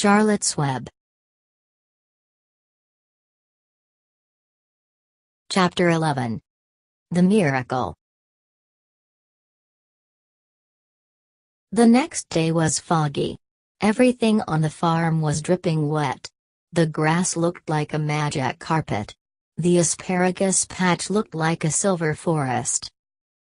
Charlotte's Web. Chapter 11. The Miracle. The next day was foggy. Everything on the farm was dripping wet. The grass looked like a magic carpet. The asparagus patch looked like a silver forest.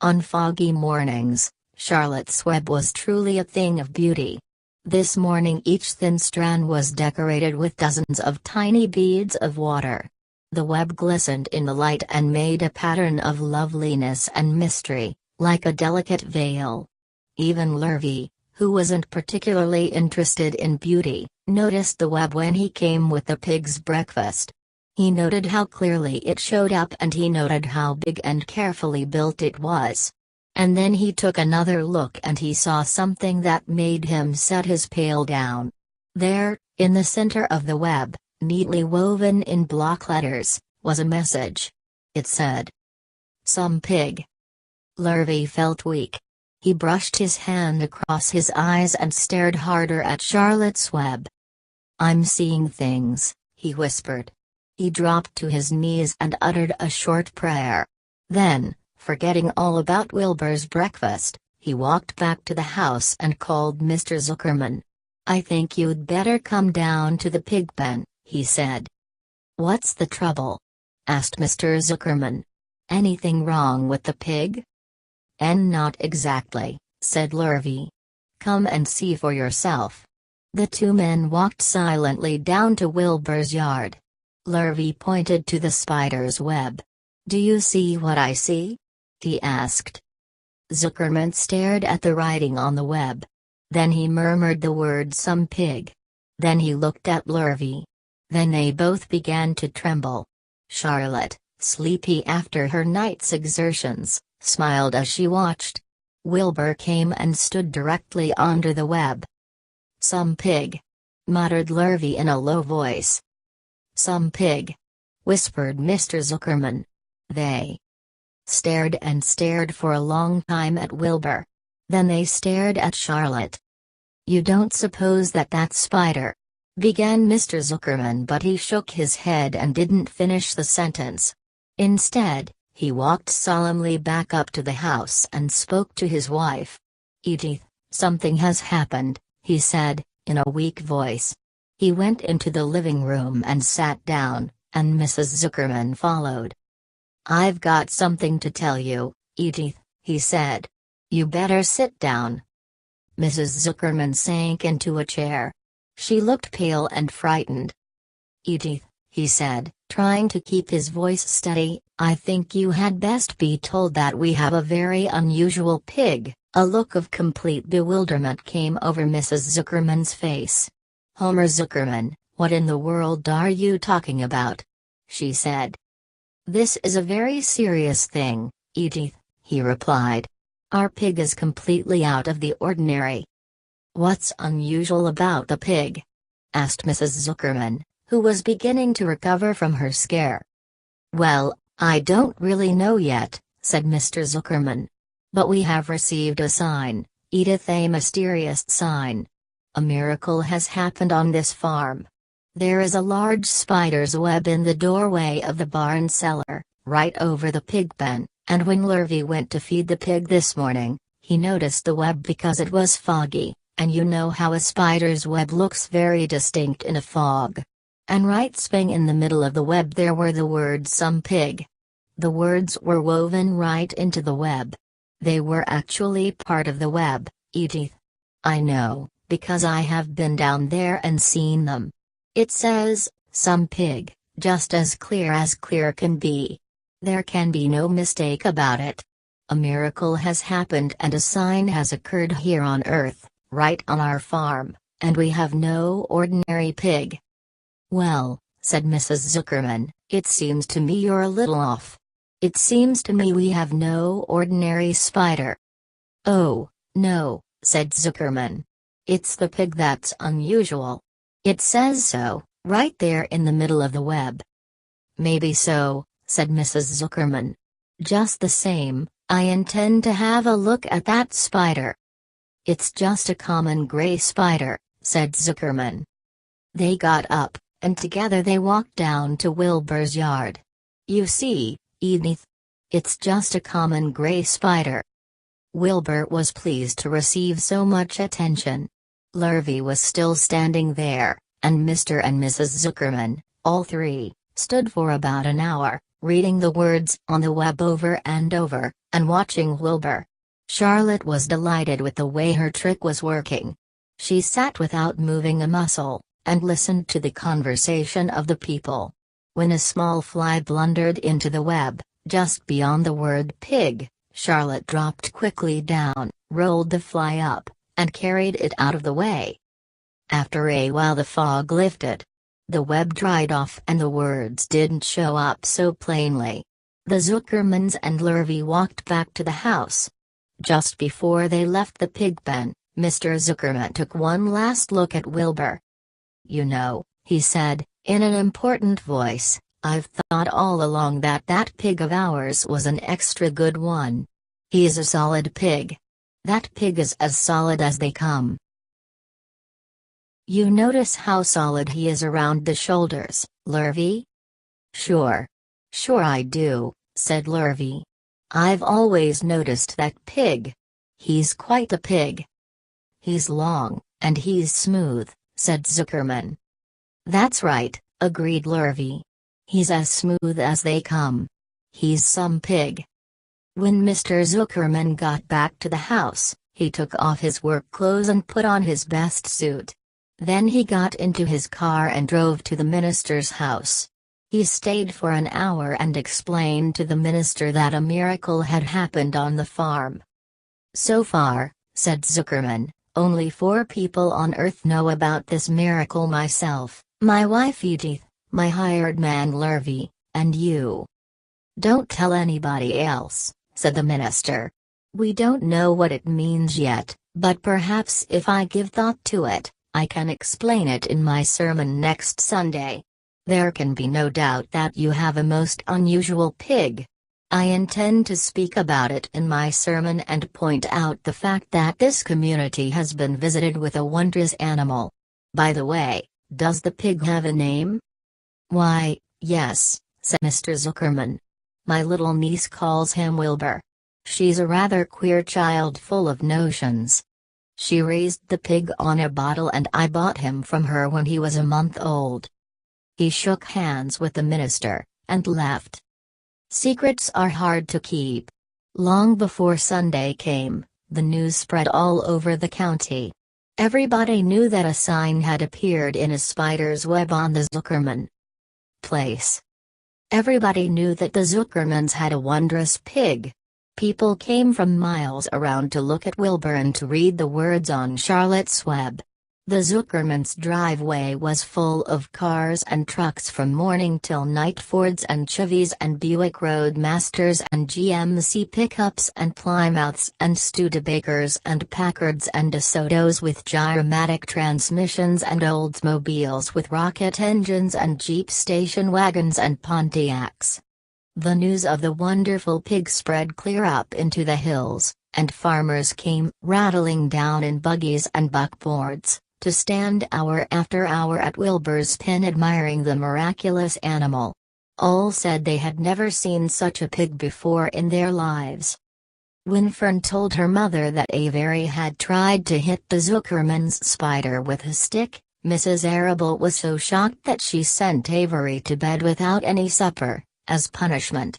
On foggy mornings, Charlotte's Web was truly a thing of beauty. This morning each thin strand was decorated with dozens of tiny beads of water. The web glistened in the light and made a pattern of loveliness and mystery, like a delicate veil. Even Lurvy, who wasn't particularly interested in beauty, noticed the web when he came with the pig's breakfast. He noted how clearly it showed up and he noted how big and carefully built it was. And then he took another look and he saw something that made him set his pail down. There, in the center of the web, neatly woven in block letters, was a message. It said, "Some pig." Lurvy felt weak. He brushed his hand across his eyes and stared harder at Charlotte's Web. "I'm seeing things," he whispered. He dropped to his knees and uttered a short prayer. Then, forgetting all about Wilbur's breakfast, he walked back to the house and called Mr. Zuckerman. "I think you'd better come down to the pig pen," he said. "What's the trouble?" asked Mr. Zuckerman. "Anything wrong with the pig?" Not exactly," said Lurvy. "Come and see for yourself." The two men walked silently down to Wilbur's yard. Lurvy pointed to the spider's web. "Do you see what I see?" he asked. Zuckerman stared at the writing on the web. Then he murmured the word "some pig." Then he looked at Lurvy. Then they both began to tremble. Charlotte, sleepy after her night's exertions, smiled as she watched. Wilbur came and stood directly under the web. "Some pig," muttered Lurvy in a low voice. "Some pig," whispered Mr. Zuckerman. They stared and stared for a long time at Wilbur. Then they stared at Charlotte. "You don't suppose that spider—" began Mr. Zuckerman, but he shook his head and didn't finish the sentence. Instead, he walked solemnly back up to the house and spoke to his wife. "Edith, something has happened," he said, in a weak voice. He went into the living room and sat down, and Mrs. Zuckerman followed. "I've got something to tell you, Edith," he said. "You better sit down." Mrs. Zuckerman sank into a chair. She looked pale and frightened. "Edith," he said, trying to keep his voice steady, "I think you had best be told that we have a very unusual pig." A look of complete bewilderment came over Mrs. Zuckerman's face. "Homer Zuckerman, what in the world are you talking about?" she said. "This is a very serious thing, Edith," he replied. "Our pig is completely out of the ordinary." "What's unusual about the pig?" asked Mrs. Zuckerman, who was beginning to recover from her scare. "Well, I don't really know yet," said Mr. Zuckerman. "But we have received a sign, Edith, a mysterious sign. A miracle has happened on this farm. There is a large spider's web in the doorway of the barn cellar, right over the pig pen, and when Lurvy went to feed the pig this morning, he noticed the web because it was foggy, and you know how a spider's web looks very distinct in a fog. And right spang in the middle of the web there were the words "some pig." The words were woven right into the web. They were actually part of the web, Edith. I know, because I have been down there and seen them. It says, "some pig," just as clear can be. There can be no mistake about it. A miracle has happened and a sign has occurred here on Earth, right on our farm, and we have no ordinary pig. "Well," said Mrs. Zuckerman, "it seems to me you're a little off. It seems to me we have no ordinary spider." "Oh, no," said Zuckerman. "It's the pig that's unusual. It says so, right there in the middle of the web." "Maybe so," said Mrs. Zuckerman. "Just the same, I intend to have a look at that spider." "It's just a common gray spider," said Zuckerman. They got up, and together they walked down to Wilbur's yard. "You see, Edith. It's just a common gray spider." Wilbur was pleased to receive so much attention. Lurvy was still standing there, and Mr. and Mrs. Zuckerman, all three, stood for about an hour, reading the words on the web over and over, and watching Wilbur. Charlotte was delighted with the way her trick was working. She sat without moving a muscle, and listened to the conversation of the people. When a small fly blundered into the web, just beyond the word pig, Charlotte dropped quickly down, rolled the fly up, and carried it out of the way. After a while the fog lifted. The web dried off and the words didn't show up so plainly. The Zuckermans and Lurvy walked back to the house. Just before they left the pig pen, Mr. Zuckerman took one last look at Wilbur. "You know," he said, in an important voice, "I've thought all along that that pig of ours was an extra good one. He's a solid pig. That pig is as solid as they come. You notice how solid he is around the shoulders, Lurvy?" "Sure. Sure I do," said Lurvy. "I've always noticed that pig. He's quite a pig." "He's long, and he's smooth," said Zuckerman. "That's right," agreed Lurvy. "He's as smooth as they come. He's some pig." When Mr. Zuckerman got back to the house, he took off his work clothes and put on his best suit. Then he got into his car and drove to the minister's house. He stayed for an hour and explained to the minister that a miracle had happened on the farm. "So far," said Zuckerman, "only 4 people on Earth know about this miracle: myself, my wife Edith, my hired man Lurvy, and you." "Don't tell anybody else," said the minister. "We don't know what it means yet, but perhaps if I give thought to it, I can explain it in my sermon next Sunday. There can be no doubt that you have a most unusual pig. I intend to speak about it in my sermon and point out the fact that this community has been visited with a wondrous animal. By the way, does the pig have a name?" "Why, yes," said Mr. Zuckerman. "My little niece calls him Wilbur. She's a rather queer child full of notions. She raised the pig on a bottle and I bought him from her when he was a month old." He shook hands with the minister, and left. Secrets are hard to keep. Long before Sunday came, the news spread all over the county. Everybody knew that a sign had appeared in a spider's web on the Zuckerman place. Everybody knew that the Zuckermans had a wondrous pig. People came from miles around to look at Wilbur and to read the words on Charlotte's web. The Zuckermans' driveway was full of cars and trucks from morning till night: Fords and Chevys and Buick Roadmasters and GMC pickups and Plymouths and Studebakers and Packards and DeSotos with gyromatic transmissions and Oldsmobiles with rocket engines and Jeep station wagons and Pontiacs. The news of the wonderful pig spread clear up into the hills, and farmers came rattling down in buggies and buckboards, to stand hour after hour at Wilbur's pen admiring the miraculous animal. All said they had never seen such a pig before in their lives. When Fern told her mother that Avery had tried to hit the Zuckerman's spider with a stick, Mrs. Arable was so shocked that she sent Avery to bed without any supper, as punishment.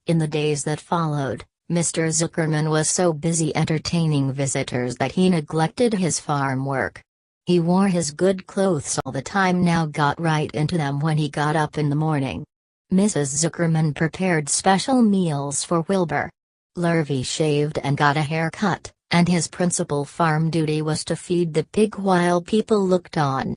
In the days that followed, Mr. Zuckerman was so busy entertaining visitors that he neglected his farm work. He wore his good clothes all the time, now got right into them when he got up in the morning. Mrs. Zuckerman prepared special meals for Wilbur. Lurvy shaved and got a haircut, and his principal farm duty was to feed the pig while people looked on.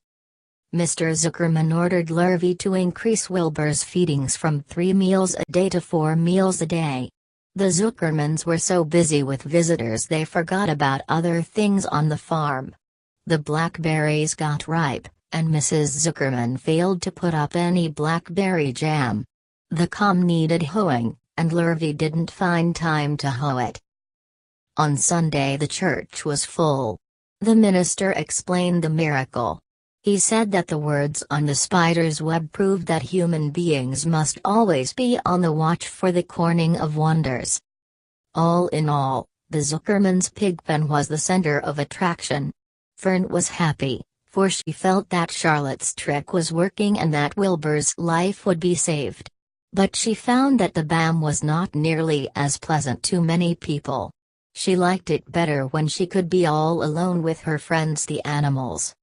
Mr. Zuckerman ordered Lurvy to increase Wilbur's feedings from 3 meals a day to 4 meals a day. The Zuckermans were so busy with visitors they forgot about other things on the farm. The blackberries got ripe, and Mrs. Zuckerman failed to put up any blackberry jam. The comm needed hoeing, and Lurvy didn't find time to hoe it. On Sunday the church was full. The minister explained the miracle. He said that the words on the spider's web proved that human beings must always be on the watch for the corning of wonders. All in all, the Zuckerman's pigpen was the center of attraction. Fern was happy, for she felt that Charlotte's trick was working and that Wilbur's life would be saved. But she found that the BAM was not nearly as pleasant to many people. She liked it better when she could be all alone with her friends the animals.